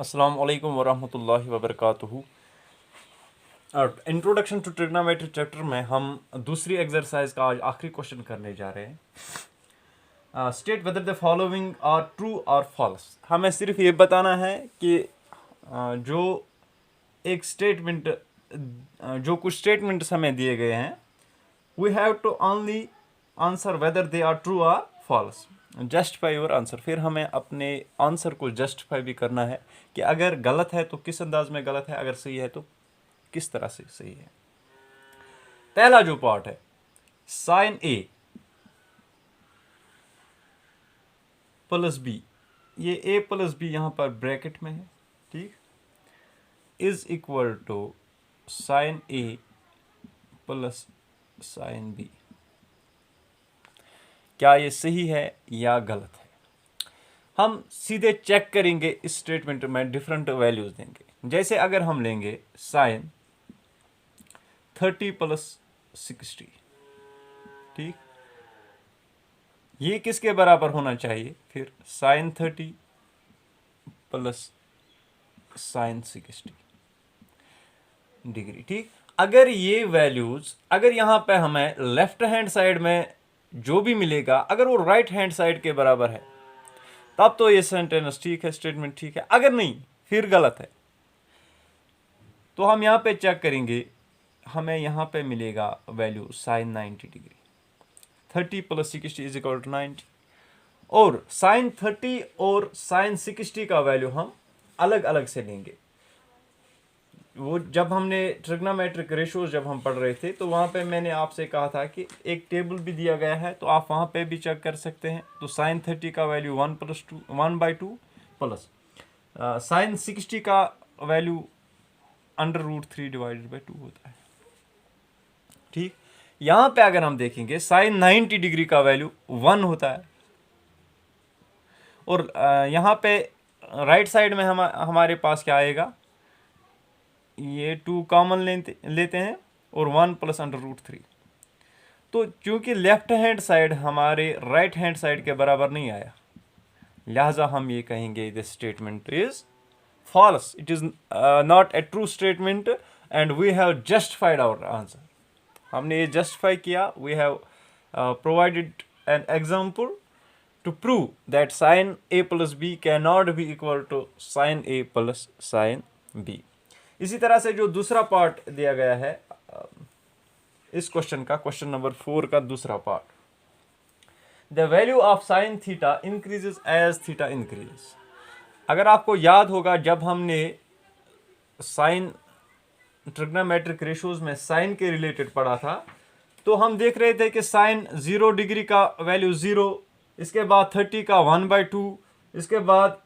अस्सलाम वालेकुम वरहमतुल्लाहि वबरकातुहू। और इंट्रोडक्शन टू ट्रिग्नोमेट्री चैप्टर में हम दूसरी एक्सरसाइज का आज आखिरी क्वेश्चन करने जा रहे हैं। State whether the following are true और फॉल्स। हमें सिर्फ ये बताना है कि जो एक स्टेटमेंट जो कुछ स्टेटमेंट्स हमें दिए गए हैं, we have to only answer whether they are true और फॉल्स। Justify your answer. फिर हमें अपने आंसर को जस्टिफाई भी करना है कि अगर गलत है तो किस अंदाज में गलत है, अगर सही है तो किस तरह से सही है। पहला जो पार्ट है, साइन ए प्लस बी, ये ए प्लस बी यहां पर ब्रैकेट में है, ठीक, is equal to sine A plus sine B. क्या ये सही है या गलत है? हम सीधे चेक करेंगे। इस स्टेटमेंट में डिफरेंट वैल्यूज देंगे। जैसे अगर हम लेंगे साइन 30 प्लस 60, ठीक, ये किसके बराबर होना चाहिए? फिर साइन 30 प्लस साइन 60 डिग्री, ठीक। अगर ये वैल्यूज, अगर यहां पे हमें लेफ्ट हैंड साइड में जो भी मिलेगा, अगर वो राइट हैंड साइड के बराबर है, तब तो ये सेंटेंस ठीक है, स्टेटमेंट ठीक है। अगर नहीं, फिर गलत है। तो हम यहां पे चेक करेंगे, हमें यहां पे मिलेगा value sine 90 degree. 30 plus 60 is equal to 90। और साइन 30 और साइन 60 का वैल्यू हम अलग अलग से लेंगे। वो जब हमने ट्रिग्नोमेट्रिक रेशियोज जब हम पढ़ रहे थे, तो वहाँ पे मैंने आपसे कहा था कि एक टेबल भी दिया गया है, तो आप वहाँ पे भी चेक कर सकते हैं। तो साइन 30 का वैल्यू 1/2 प्लस साइन 60 का वैल्यू √3/2 होता है, ठीक। यहाँ पे अगर हम देखेंगे, साइन 90 डिग्री का वैल्यू 1 होता है। और यहाँ पे राइट साइड में हमारे पास क्या आएगा, ये 2 कॉमन लेते हैं और 1 प्लस √3। तो चूंकि लेफ्ट हैंड साइड हमारे राइट हैंड साइड के बराबर नहीं आया, लिहाजा हम ये कहेंगे this statement is false, it is not a true statement and we have justified our answer. हमने ये जस्टिफाई किया। We have provided an example to prove that sin a plus b cannot be equal to sin a plus sin b। इसी तरह से जो दूसरा part दिया गया है इस क्वेश्चन का, क्वेश्चन नंबर 4 का दूसरा part, the value of sine theta increases as theta increases. अगर आपको याद होगा, जब हमने साइन ट्रिग्नोमेट्रिक रेशियोज में साइन के रिलेटेड पढ़ा था, तो हम देख रहे थे कि साइन 0 डिग्री का वैल्यू 0, इसके बाद 30 का 1/2, इसके बाद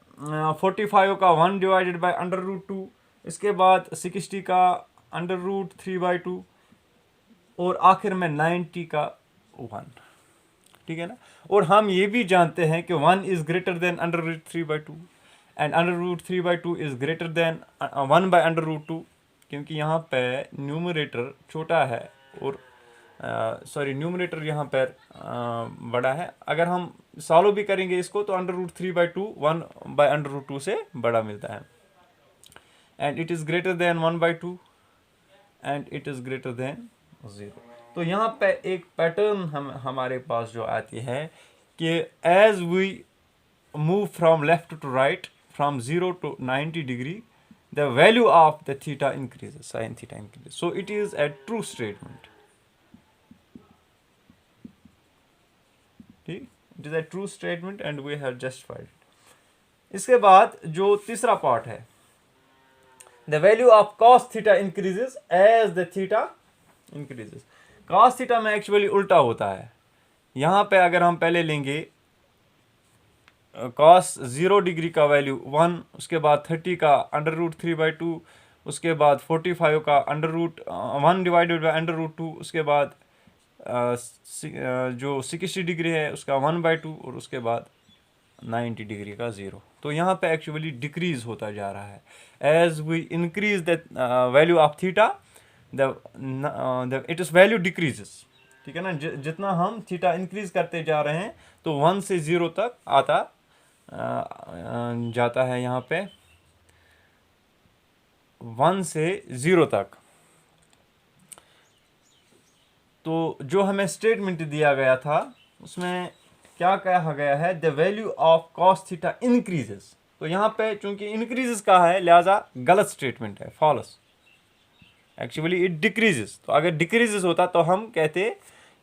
45 का 1/√2, इसके बाद 60 का √3/2 और आखिर में 90 का 1, ठीक है ना। और हम ये भी जानते हैं कि 1 is greater than √3/2 and √3/2 is greater than 1/√2, क्योंकि यहाँ पे न्यूमरेटर छोटा है और न्यूमरेटर यहाँ पर बड़ा है। अगर हम सॉल्व भी करेंगे इसको, तो √3/2 1/√2 से बड़ा मिलता है। And it is greater than 1/2 and it is greater than 0। तो यहाँ पे एक पैटर्न हमारे पास जो आती है कि as we move from left to right, from 0 to 90 degree, the value of the theta increases, sin theta increases. So it is a true statement. ठीक, it is a true statement and we have justified it. इसके बाद जो तीसरा part है, the value of cos theta increases as the theta increases. cos theta में actually उल्टा होता है। यहाँ पे अगर हम पहले लेंगे cos 0 डिग्री का वैल्यू 1, उसके बाद 30 का √3/2, उसके बाद 45 का 1/√2, उसके बाद जो 60 डिग्री है उसका 1/2 और उसके बाद 90 डिग्री का 0। तो यहाँ पे एक्चुअली डिक्रीज होता जा रहा है। As we increase the value of theta, it is value decreases, ठीक है ना। जितना हम थीटा इंक्रीज करते जा रहे हैं, तो 1 से 0 तक आता जाता है यहाँ पे 1 से 0 तक। तो जो हमें स्टेटमेंट दिया गया था उसमें क्या कहा गया है, the value of cos theta increases. तो यहाँ पे चूंकि इंक्रीजेस कहा है लिहाजा गलत स्टेटमेंट है, फॉल्स। Actually it decreases. तो अगर डिक्रीजेस होता तो हम कहते,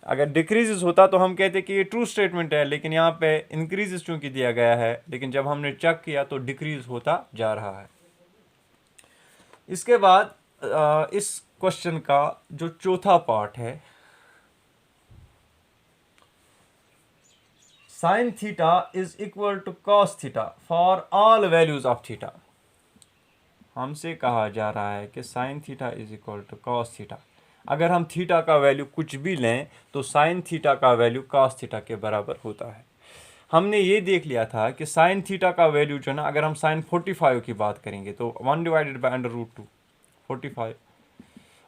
अगर डिक्रीजेस होता तो हम कहते कि ये ट्रू स्टेटमेंट है, लेकिन यहाँ पे इंक्रीजेस चूंकि दिया गया है, लेकिन जब हमने चेक किया तो डिक्रीज होता जा रहा है। इसके बाद इस क्वेश्चन का जो चौथा पार्ट है, sine theta is equal to cos theta for all values of theta. हमसे कहा जा रहा है कि sine theta is equal to cos theta. अगर हम थीटा का वैल्यू कुछ भी लें तो साइन थीटा का वैल्यू कॉस थीटा के बराबर होता है। हमने ये देख लिया था कि साइन थीटा का वैल्यू जो है ना, अगर हम साइन 45 की बात करेंगे तो 1 डिवाइडेड बाई अंडर रूट 2 45,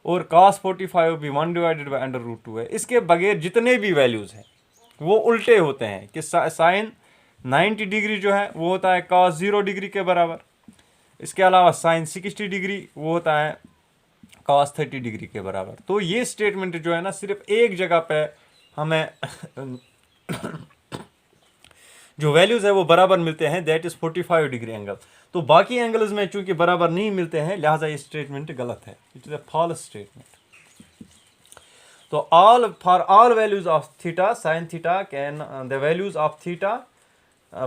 और cos 45 भी 1 डिवाइडेड बाई अंडर रूट 2 है। इसके बगैर जितने भी वैल्यूज़ हैं वो उल्टे होते हैं कि साइन 90 डिग्री जो है वो होता है cos 0 डिग्री के बराबर। इसके अलावा साइन 60 डिग्री वो होता है cos 30 डिग्री के बराबर। तो ये स्टेटमेंट जो है ना, सिर्फ एक जगह पे हमें जो वैल्यूज़ है वो बराबर मिलते हैं, दैट इज़ 45 डिग्री एंगल। तो बाकी एंगल्स में चूंकि बराबर नहीं मिलते हैं लिहाजा ये स्टेटमेंट गलत है, it is a false statement. तो for all values of theta sine theta can the values of theta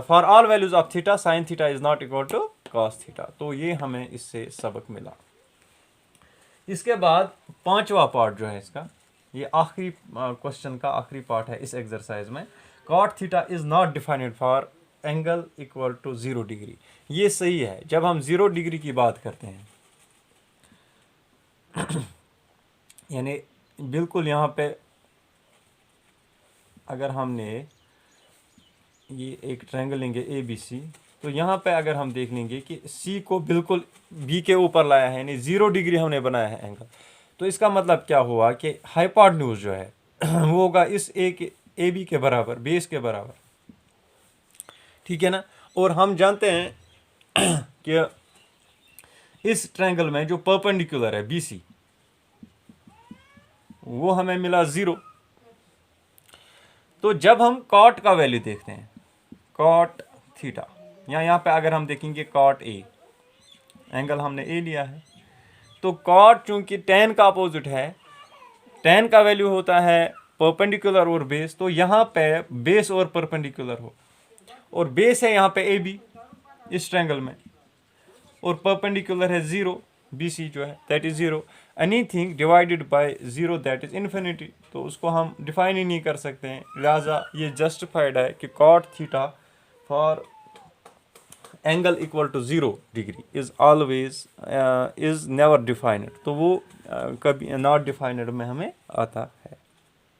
for all values of theta sine theta is not equal to cos theta. तो ये हमें इससे सबक मिला। इसके बाद पांचवा पार्ट जो है इसका, ये आखिरी क्वेश्चन का आखिरी पार्ट है इस एक्सरसाइज में। Cot theta is not defined for angle equal to 0 degree. ये सही है जब हम 0 डिग्री की बात करते हैं यानी बिल्कुल यहाँ पे अगर हमने ये एक ट्रायंगल लेंगे ए बी सी, तो यहाँ पे अगर हम देख लेंगे कि सी को बिल्कुल बी के ऊपर लाया है, यानी 0 डिग्री हमने बनाया है एंगल। तो इसका मतलब क्या हुआ कि हाइपोटेन्यूज जो है वो होगा इस ए बी के बराबर, बेस के बराबर, ठीक है ना। और हम जानते हैं कि इस ट्रायंगल में जो परपेंडिकुलर है बी सी वो हमें मिला 0। तो जब हम कॉट का वैल्यू देखते हैं, कॉट थीटा, यहाँ पे अगर हम देखेंगे कॉट ए, एंगल हमने ए लिया है, तो कॉट चूंकि टेन का अपोजिट है, टेन का वैल्यू होता है परपेंडिकुलर और बेस। तो यहाँ पे बेस और परपेंडिकुलर हो, और बेस है यहाँ पे ए बी इस ट्रायंगल में, और परपेंडिकुलर है 0 बी सी जो है that is 0। Anything divided by 0 that is infinity. तो उसको हम डिफाइन ही नहीं कर सकते हैं, लिहाजा ये जस्टिफाइड है कि cot theta for angle equal to 0 degree is always is never defined. तो वो कभी नॉट डिफाइंड में हमें आता है।